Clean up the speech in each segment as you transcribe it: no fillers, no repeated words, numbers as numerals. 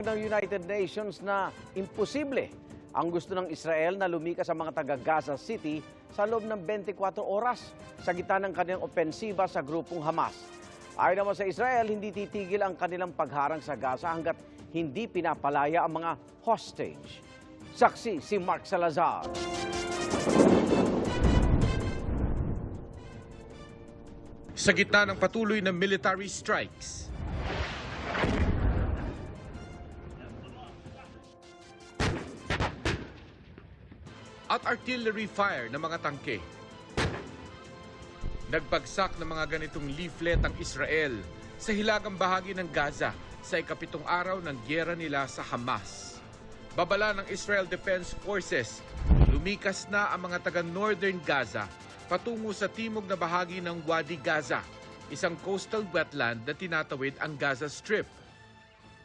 Ng United Nations na imposible ang gusto ng Israel na lumikas sa mga taga-Gaza City sa loob ng 24 oras sa gitna ng kanilang opensiba sa grupong Hamas. Ayon naman sa Israel, hindi titigil ang kanilang pagharang sa Gaza hanggat hindi pinapalaya ang mga hostage. Saksi si Mark Salazar. Sa gitna ng patuloy na military strikes, at artillery fire ng mga tangke, nagbagsak ng mga ganitong leaflet ang Israel sa hilagang bahagi ng Gaza sa ikapitong araw ng gyera nila sa Hamas. Babala ng Israel Defense Forces, lumikas na ang mga taga-northern Gaza patungo sa timog na bahagi ng Wadi Gaza, isang coastal wetland na tinatawid ang Gaza Strip.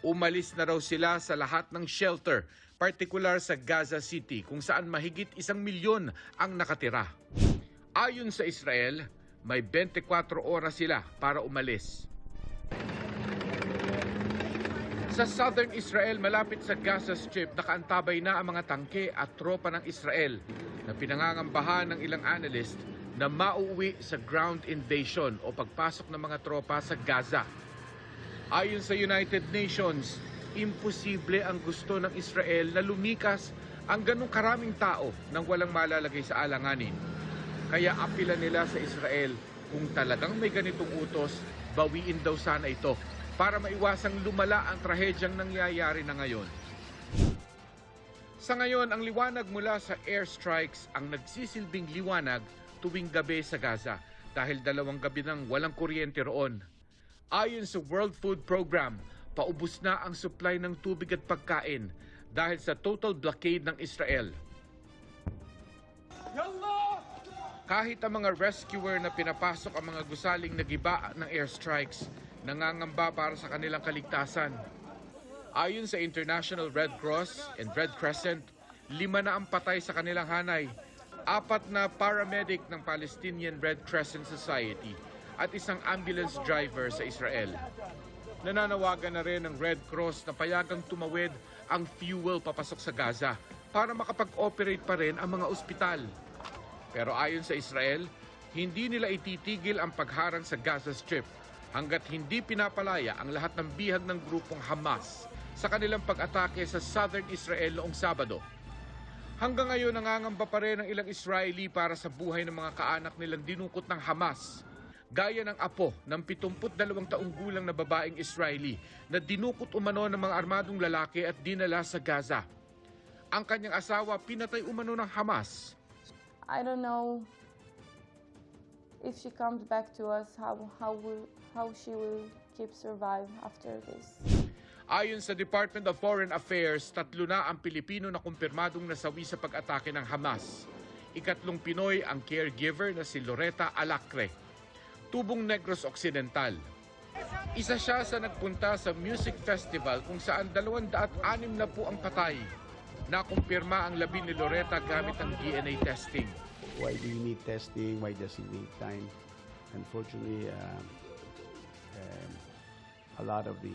Umalis na raw sila sa lahat ng shelter, partikular sa Gaza City kung saan mahigit 1 milyon ang nakatira. Ayon sa Israel, may 24 oras sila para umalis. Sa southern Israel, malapit sa Gaza Strip, nakaantabay na ang mga tangke at tropa ng Israel na pinangangambahan ng ilang analyst na mauuwi sa ground invasion o pagpasok ng mga tropa sa Gaza. Ayon sa United Nations, imposible ang gusto ng Israel na lumikas ang ganong karaming tao nang walang malalagay sa alanganin. Kaya apila nila sa Israel, kung talagang may ganitong utos, bawiin daw sana ito para maiwasang lumala ang trahedyang nangyayari na ngayon. Sa ngayon, ang liwanag mula sa airstrikes ang nagsisilbing liwanag tuwing gabi sa Gaza dahil 2 gabi nang walang kuryente roon. Ayon sa World Food Program, paubos na ang supply ng tubig at pagkain dahil sa total blockade ng Israel. Kahit ang mga rescuer na pinapasok ang mga gusaling nagiba ng airstrikes, nangangamba para sa kanilang kaligtasan. Ayon sa International Red Cross and Red Crescent, 5 na ang patay sa kanilang hanay, 4 na paramedic ng Palestinian Red Crescent Society at 1 ambulance driver sa Israel. Nananawagan na rin ng Red Cross na payagang tumawid ang fuel papasok sa Gaza para makapag-operate pa rin ang mga ospital. Pero ayon sa Israel, hindi nila ititigil ang pagharang sa Gaza Strip hanggat hindi pinapalaya ang lahat ng bihag ng grupong Hamas sa kanilang pag-atake sa southern Israel noong Sabado. Hanggang ngayon, nangangamba pa rin ang ilang Israeli para sa buhay ng mga kaanak nilang dinukot ng Hamas. Gaya ng apo ng 72 taong gulang na babaeng Israeli na dinukot umano ng mga armadong lalaki at dinala sa Gaza. Ang kanyang asawa pinatay umano ng Hamas. I don't know if she comes back to us, how she will keep survive after this. Ayon sa Department of Foreign Affairs, 3 na ang Pilipino na kumpirmadong nasawi sa pag-atake ng Hamas. 3 Pinoy ang caregiver na si Loretta Alacre, tubong Negros Occidental. Isa siya sa nagpunta sa music festival kung saan 260 na po ang patay. Nakumpirma ang labi ni Loretta gamit ang DNA testing. Why do you need testing? Why does it need time? Unfortunately, a lot of the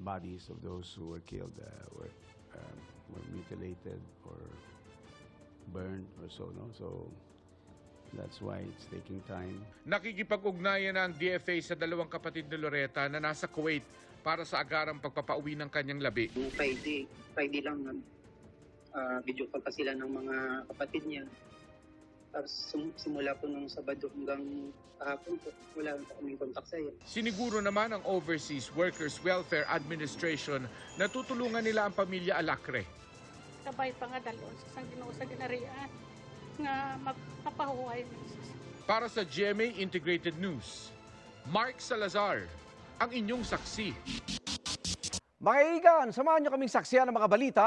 bodies of those who were killed were mutilated or burned or so. No? So that's why it's taking time. Nakikipag-ugnayan na ang DFA sa 2 kapatid ni Loretta na nasa Kuwait para sa agarang pagpapauwi ng kanyang labi. Friday lang video call pa sila ng mga kapatid niya. Tapos simula po nung Sabado hanggang kahapon po, wala pa kaming kontak sa iyo. Siniguro naman ang Overseas Workers Welfare Administration na tutulungan nila ang pamilya Alacre. Sabay pa nga dalon sa Ginoo sa ginarian nga mapahuway. Para sa GMA Integrated News, Mark Salazar, ang inyong saksi. Mga kaibigan, samahan niyo kaming saksiyan ng mga balita